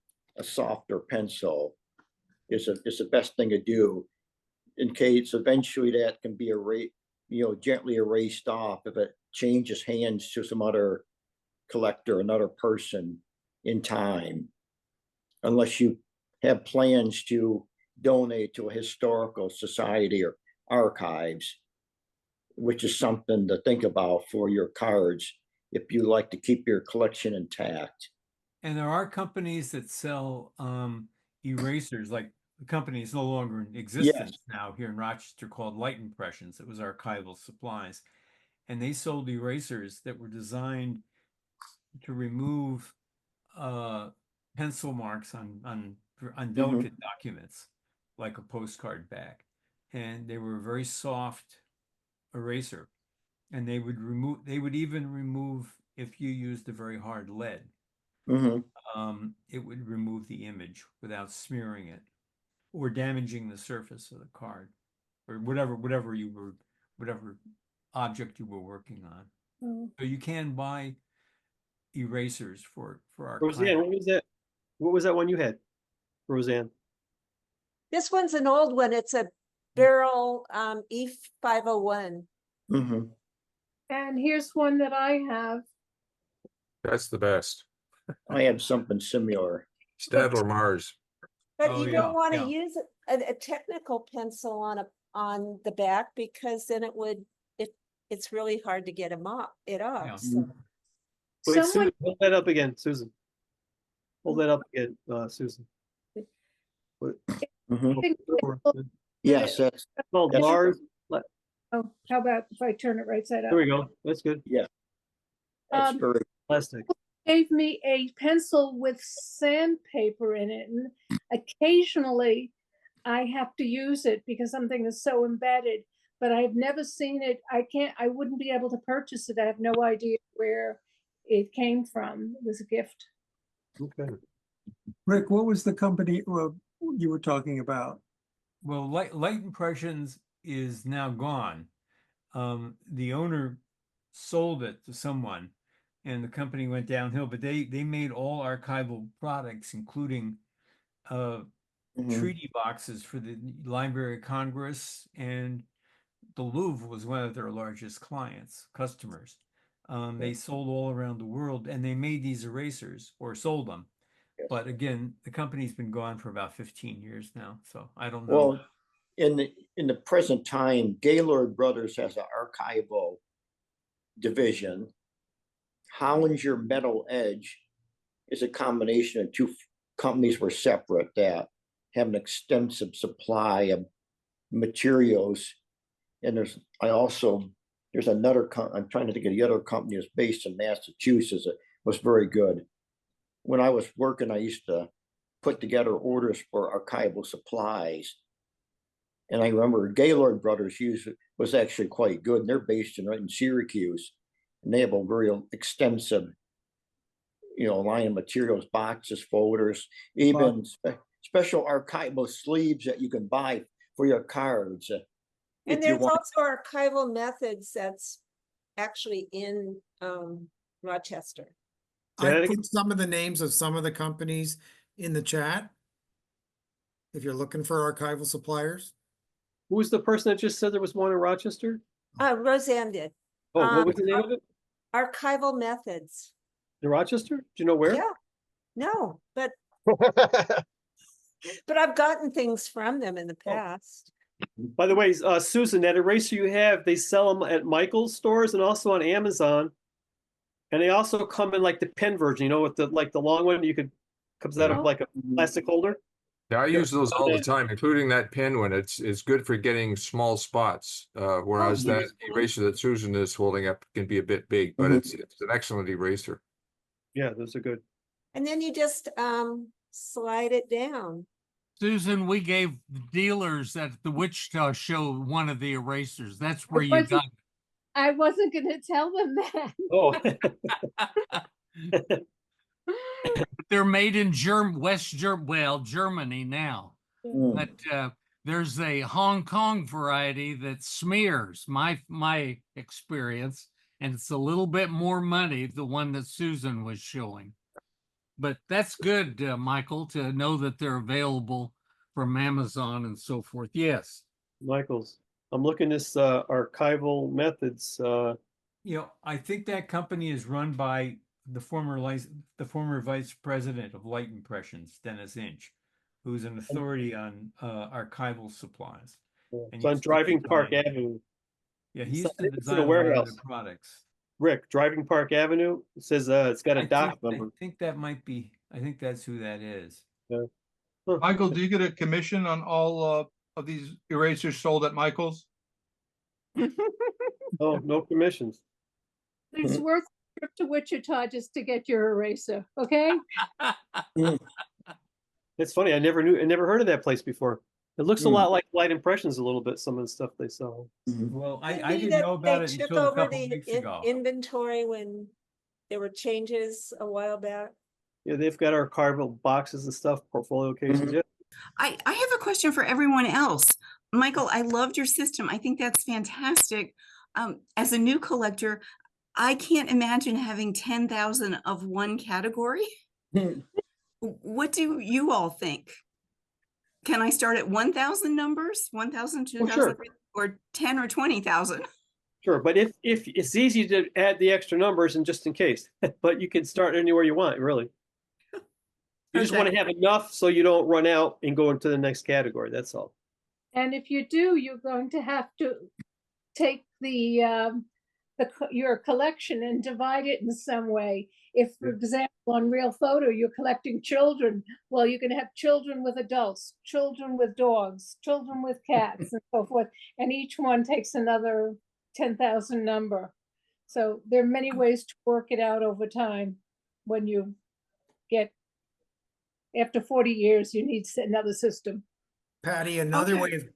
softer pencil is the best thing to do, in case eventually that can be gently erased off if it changes hands to some other collector, another person in time, unless you have plans to donate to a historical society or archives, which is something to think about for your cards if you like to keep your collection intact. And there are companies that sell erasers, like the company is no longer in existence now here in Rochester, called Light Impressions. It was Archival Supplies. And they sold erasers that were designed to remove pencil marks on delicate documents, like a postcard back. And they were a very soft eraser. And they would even remove, if you used a very hard lead, it would remove the image without smearing it or damaging the surface of the card, or whatever object you were working on. So you can buy erasers for our Roseanne, what was that one you had, Roseanne? This one's an old one. It's a Barrel E501. And here's one that I have. That's the best. I have something similar. Stadler Mars. But you don't want to use a technical pencil on the back, because then it's really hard to get off. So. Wait, Susan, hold that up again, Susan. Hold that up again, Susan. Yes, that's called Mars. Oh, how about if I turn it right side up? There we go. That's good. Yeah. That's Um, very, Plastic. gave me a pencil with sandpaper in it, and occasionally I have to use it because something is so embedded, but I've never seen it. I wouldn't be able to purchase it. I have no idea where it came from. It was a gift. Okay. Rick, what was the company you were talking about? Well, Light Impressions is now gone. The owner sold it to someone, and the company went downhill. But they made all archival products, including treaty boxes for the Library of Congress, and the Louvre was one of their largest customers. They sold all around the world, and they made these erasers or sold them. yes. But again, the company's been gone for about 15 years now, so I don't know. Well, in the present time, Gaylord Brothers has an archival division. Hollinger Metal Edge is a combination of two companies were separate that have an extensive supply of materials. And there's another I'm trying to think of the other company that's based in Massachusetts. It was very good. When I was working, I used to put together orders for archival supplies. And I remember Gaylord Brothers was actually quite good. And they're based in Syracuse. And they have a very extensive, line of materials, boxes, folders, even special archival sleeves that you can buy for your cards. And there's also archival methods that's actually in Rochester. I put some of the names of some of the companies in the chat. If you're looking for archival suppliers. Who was the person that just said there was one in Rochester? Roseanne did. Oh, what was the name of it? Archival methods. In Rochester? Do you know where? Yeah. No, but I've gotten things from them in the past. By the way, Susan, that eraser you have, they sell them at Michael's stores and also on Amazon. And they also come in like the pen version, with the long one comes out of like a plastic holder. Yeah, I use those all the time, including that pen one. It's good for getting small spots. Whereas that eraser that Susan is holding up can be a bit big, but it's an excellent eraser. Yeah, those are good. And then you just slide it down. Susan, we gave dealers at the Wichita show one of the erasers. That's where you got it. I wasn't going to tell them that. Oh. They're made in Germany now. But there's a Hong Kong variety that smears, my experience, and it's a little bit more money, the one that Susan was showing. But that's good, Michael, to know that they're available from Amazon and so forth. Yes. Michael's. I'm looking this archival methods. I think that company is run by the former vice president of Light Impressions, Dennis Inch, who's an authority on archival supplies. It's on Driving Park Avenue. Yeah, he used to It's in design a a lot of warehouse. the products. Rick, Driving Park Avenue. It says it's got a dock number. I think that might be. I think that's who that is. Yeah. Michael, do you get a commission on all of these erasers sold at Michael's? Oh, no commissions. It's worth a trip to Wichita just to get your eraser, okay? It's funny. I never heard of that place before. It looks a lot like Light Impressions a little bit, some of the stuff they sell. Well, I Maybe didn't know about they it took until a over couple the weeks ago. inventory when there were changes a while back. Yeah, they've got archival boxes and stuff, portfolio cases. Yeah. I have a question for everyone else. Michael, I loved your system. I think that's fantastic. As a new collector, I can't imagine having 10,000 of one category. What do you all think? Can I start at 1,000 numbers, 1,000, 2,000, sure. or 10 or 20,000? Sure, but if it's easy to add the extra numbers and just in case, but you can start anywhere you want, really. You just want to have enough so you don't run out and go into the next category. That's all. And if you do, you're going to have to take your collection and divide it in some way. If, for example, on Real Photo, you're collecting children, well, you can have children with adults, children with dogs, children with cats, and so forth. And each one takes another 10,000 number. So there are many ways to work it out over time. When you get, after 40 years, you need another system. Patty, another Okay. way of,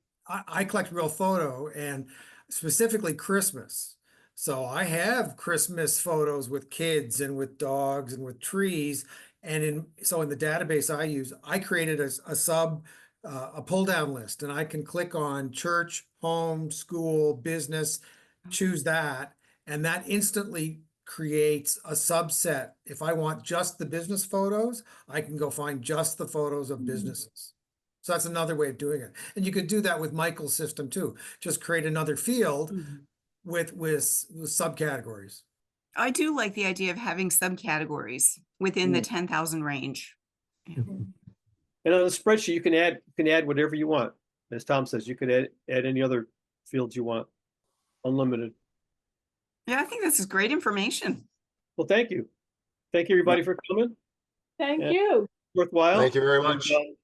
I collect real photo and specifically Christmas. So I have Christmas photos with kids and with dogs and with trees. And in the database I use, I created a pull down list, and I can click on church, home, school, business, choose that. And that instantly creates a subset. If I want just the business photos, I can go find just the photos of businesses. So that's another way of doing it. And you could do that with Michael's system too. Just create another field with subcategories. I do like the idea of having subcategories within the 10,000 range. Yeah. And on the spreadsheet, you can add whatever you want. As Tom says, you could add any other fields you want, unlimited. Yeah, I think this is great information. Well, thank you. Thank you, everybody, for coming. Thank And you. Worthwhile. Thank you very much. And,